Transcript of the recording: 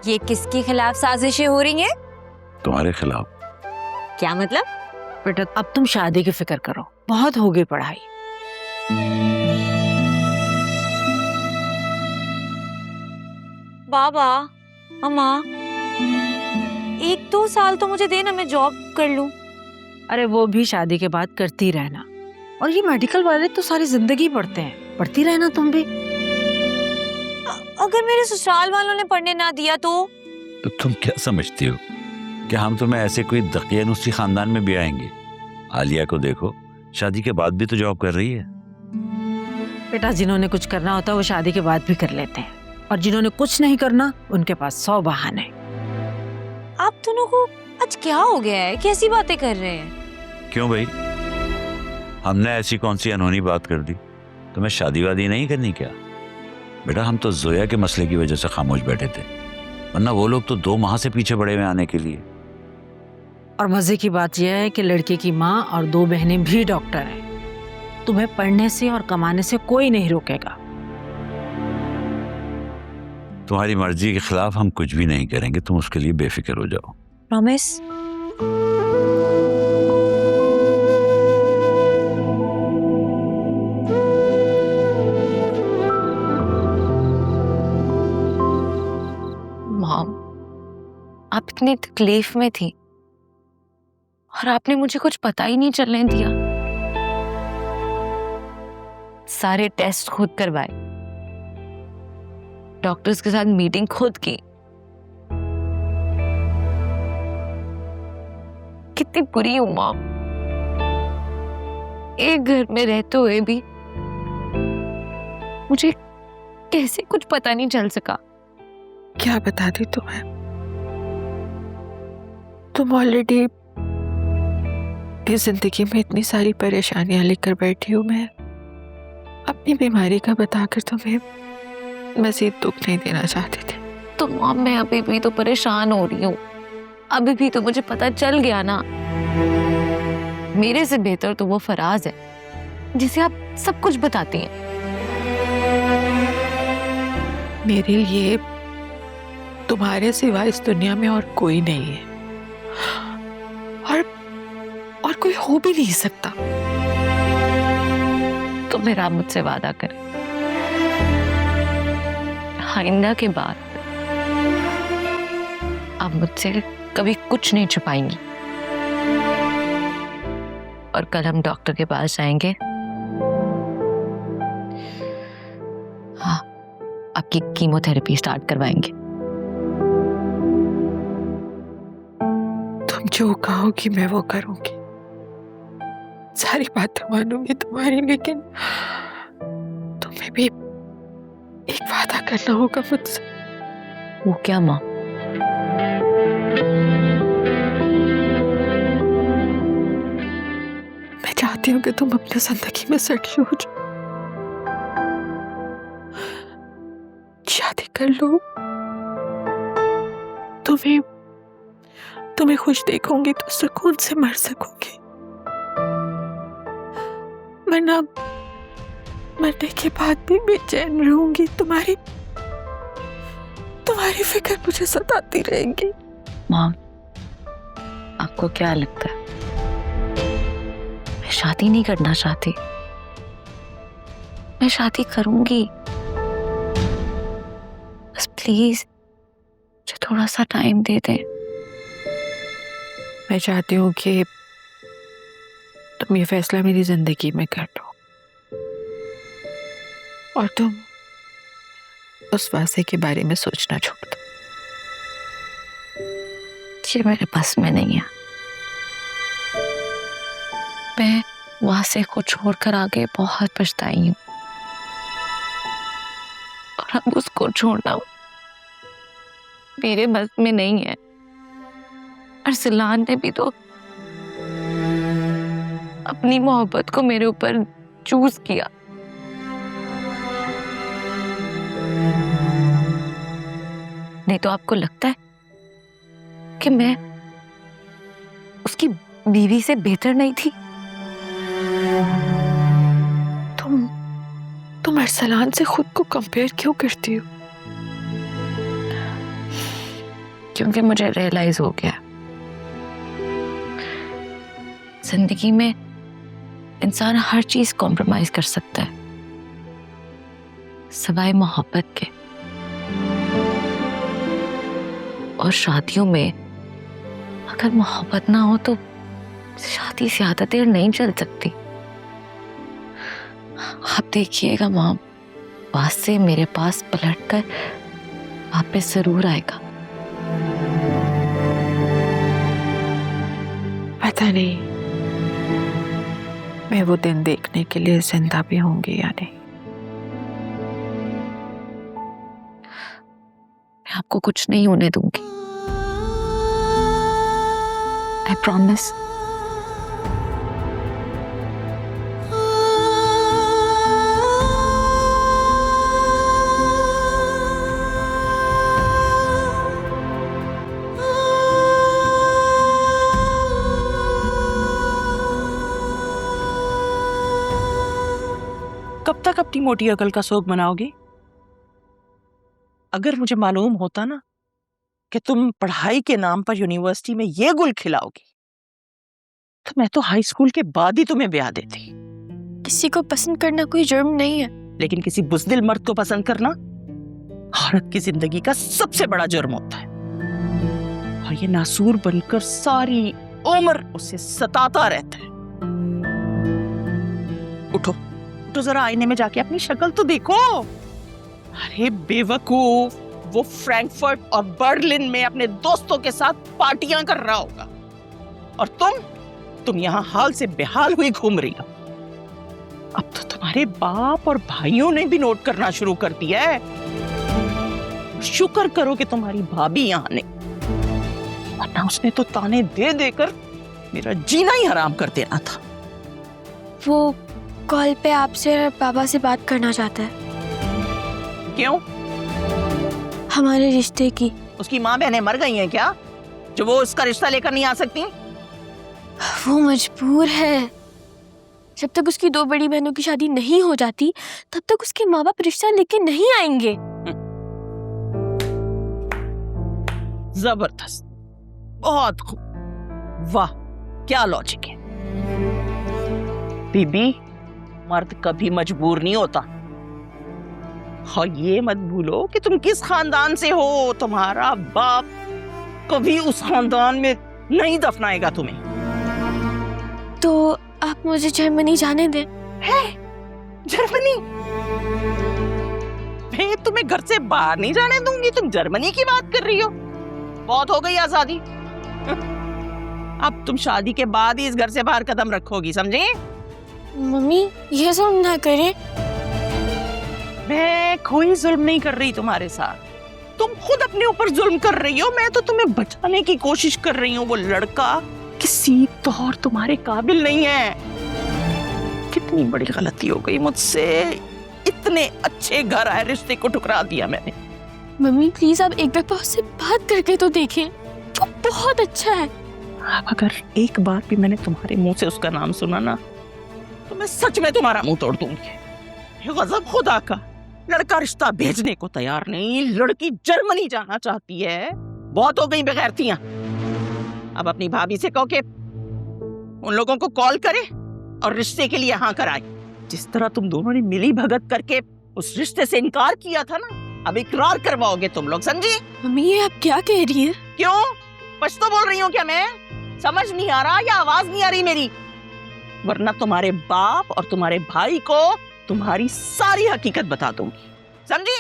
ये किसके खिलाफ साजिशें हो रही हैं? तुम्हारे खिलाफ। क्या मतलब? बेटा अब तुम शादी की फिक्र करो, बहुत हो गई पढ़ाई। बाबा, अम्मा, 1-2 साल तो मुझे देना, मैं जॉब कर लूं। अरे वो भी शादी के बाद करती रहना। और ये मेडिकल वाले तो सारी जिंदगी पढ़ते हैं, पढ़ती रहना तुम भी। अगर मेरे ससुराल वालों ने पढ़ने ना दिया तो तुम क्या समझती हो कि हम तुम्हें ऐसे कोई दकियानुसी खानदान में भी आएंगे? आलिया को देखो, शादी के बाद भी तो जॉब कर रही है। बेटा जिन्होंने कुछ करना होता है वो शादी के बाद भी कर लेते हैं, और जिन्होंने कुछ नहीं करना उनके पास 100 बहाने। आप दोनों को आज क्या हो गया है? कैसी बातें कर रहे हैं? क्यों भाई, हमने ऐसी कौन सी अनहोनी बात कर दी? तुम्हें शादी वादी नहीं करनी क्या? बेटा हम तो जोया के मसले की वजह से खामोश बैठे थे, वरना वो लोग तो 2 माह से पीछे पड़े हुए आने के लिए। और मजे की बात यह है कि लड़के की माँ और 2 बहनें भी डॉक्टर हैं। तुम्हें पढ़ने से और कमाने से कोई नहीं रोकेगा। तुम्हारी मर्जी के खिलाफ हम कुछ भी नहीं करेंगे, तुम उसके लिए बेफिक्र हो जाओ। प्रॉमिस? मॉम, आप इतनी तकलीफ में थी और आपने मुझे कुछ पता ही नहीं चलने दिया। सारे टेस्ट खुद करवाए, डॉक्टर्स के साथ मीटिंग खुद की। कितनी बुरी हूं मॉम, एक घर में रहते हुए भी मुझे कैसे कुछ पता नहीं चल सका। क्या बता दी तुम्हें? तुम ऑलरेडी इस जिंदगी में इतनी सारी परेशानियां लेकर बैठी हूं। मैं अपनी बीमारी का बताकर तुम्हें मजीद दुख नहीं देना चाहती थी। तो मॉम मैं अभी भी तो परेशान हो रही हूँ, अभी भी तो मुझे पता चल गया ना। मेरे से बेहतर तो वो फराज है जिसे आप सब कुछ बताती हैं। मेरे लिए तुम्हारे सिवा इस दुनिया में और कोई नहीं है, और कोई हो भी नहीं सकता। तो मेरा मुझसे वादा करें, आइंदा के बाद आप मुझसे कभी कुछ नहीं छुपाएंगी। और कल हम डॉक्टर के पास जाएंगे। हाँ, आपकी कीमोथेरेपी स्टार्ट करवाएंगे। तुम जो कहोगी मैं वो करूंगी, सारी बातें मानूंगी तुम्हारी, लेकिन तुम्हें भी एक वादा करना होगा मुझसे। वो क्या माँ? मैं चाहती हूँ कि तुम अपनी जिंदगी में सेटल हो जाओ, शादी कर लो। तुम्हें खुश देखूंगी तो सुकून से मर सकूंगी, वरना मरने के बाद भी बेचैन रहूंगी। तुम्हारी फिक्र मुझे सताती रहेगी। मॉम, आपको क्या लगता है मैं शादी नहीं करना चाहती? मैं शादी करूंगी, बस प्लीज मुझे थोड़ा सा टाइम दे दें। मैं चाहती हूँ कि तुम ये फैसला मेरी जिंदगी में कर लो, और तुम उस वादे के बारे में सोचना छोड़ दो। ये मेरे बस में नहीं है। मैं वादे को छोड़कर आगे बहुत पछताई हूँ, और अब उसको छोड़ना मेरे बस में नहीं है। अरसलान ने भी तो अपनी मोहब्बत को मेरे ऊपर चूज किया। नहीं तो आपको लगता है कि मैं उसकी बीवी से बेहतर नहीं थी? तुम अरसलान से खुद को कंपेयर क्यों करती हो? क्योंकि मुझे रियलाइज हो गया जिंदगी में इंसान हर चीज कॉम्प्रोमाइज कर सकता है सिवाय मोहब्बत के। और शादियों में अगर मोहब्बत ना हो तो शादी ज्यादा देर नहीं चल सकती। आप देखिएगा वहां पास से मेरे पास पलटकर वापस जरूर आएगा। पता नहीं मैं वो दिन देखने के लिए जिंदा भी होंगी या नहीं। मैं आपको कुछ नहीं होने दूंगी, आई प्रॉमिस। कब तक अपनी मोटी अकल का शौक मनाओगी? अगर मुझे मालूम होता ना कि तुम पढ़ाई के नाम पर यूनिवर्सिटी में ये गुल खिलाओगी तो मैं तो हाई स्कूल के बाद ही तुम्हें ब्याह देती। किसी को पसंद करना कोई जुर्म नहीं है, लेकिन किसी बुज़दिल मर्द को पसंद करना औरत की जिंदगी का सबसे बड़ा जुर्म होता है। और ये नासूर बनकर सारी उम्र उसे सताता रहता है। उठो तो जरा आईने में जाके अपनी शक्ल तो देखो। अरे बेवकूफ, वो फ्रैंकफर्ट और बर्लिन में अपने दोस्तों के साथ पार्टियां कर रहा होगा और तुम यहाँ हाल से बेहाल हुई घूम रही हो। अब तो तुम्हारे बाप और भाइयों ने भी नोट करना शुरू कर दिया है। शुक्र करो कि तुम्हारी भाभी यहाँ ने, वरना उसने तो ताने दे देकर मेरा जीना ही हराम कर देना था। वो कॉल पे आपसे और पापा से बात करना चाहता है। क्यों? हमारे रिश्ते की। उसकी माँ बहनें मर गई हैं क्या जो वो उसका रिश्ता लेकर नहीं आ सकती? वो मजबूर है। जब तक उसकी 2 बड़ी बहनों की शादी नहीं हो जाती तब तक उसके माँ बाप रिश्ता लेके नहीं आएंगे। जबरदस्त, बहुत खूब, वाह क्या लॉजिक है। बीबी, मर्द कभी मजबूर नहीं होता। और ये मत भूलो कि तुम किस खानदान से हो। तुम्हारा बाप कभी उस खानदान में नहीं दफनाएगा तुम्हें। तो आप मुझे जर्मनी जाने दें। है? जर्मनी? मैं तुम्हें घर से बाहर नहीं जाने दूंगी, तुम जर्मनी की बात कर रही हो? बहुत हो गई आजादी। अब तुम शादी के बाद ही इस घर से बाहर कदम रखोगी, समझे? मम्मी ये सब ना करें। मैं कोई जुल्म नहीं कर रही तुम्हारे साथ, तुम खुद अपने ऊपर जुल्म कर रही हो। मैं तो तुम्हें बचाने की कोशिश कर रही हूँ। वो लड़का किसी तौर तुम्हारे काबिल नहीं है। कितनी बड़ी गलती हो गई मुझसे, इतने अच्छे घर आए रिश्ते को ठुकरा दिया मैंने। मम्मी प्लीज आप एक दफा उससे बात करके तो देखें, वो बहुत अच्छा है। अब अगर एक बार भी मैंने तुम्हारे मुंह से उसका नाम सुना ना तो मैं सच में तुम्हारा मुंह तोड़ दूंगी। ये गजब खुदा का, लड़का रिश्ता भेजने को तैयार नहीं, लड़की जर्मनी जाना चाहती है। बहुत हो गई बेगैरतियां। अब अपनी भाभी से कहो कि उन लोगों को कॉल करे और रिश्ते के लिए हाँ कराए। जिस तरह तुम दोनों ने मिली भगत करके उस रिश्ते से इनकार किया था ना, अब इकरार करवाओगे तुम लोग, समझी? मम्मी ये आप क्या कह रही है? क्यों पछतो बोल रही हूँ क्या मैं? समझ नहीं आ रहा या आवाज नहीं आ रही मेरी? वरना तुम्हारे बाप और तुम्हारे भाई को तुम्हारी सारी हकीकत बता दूंगी, समझी?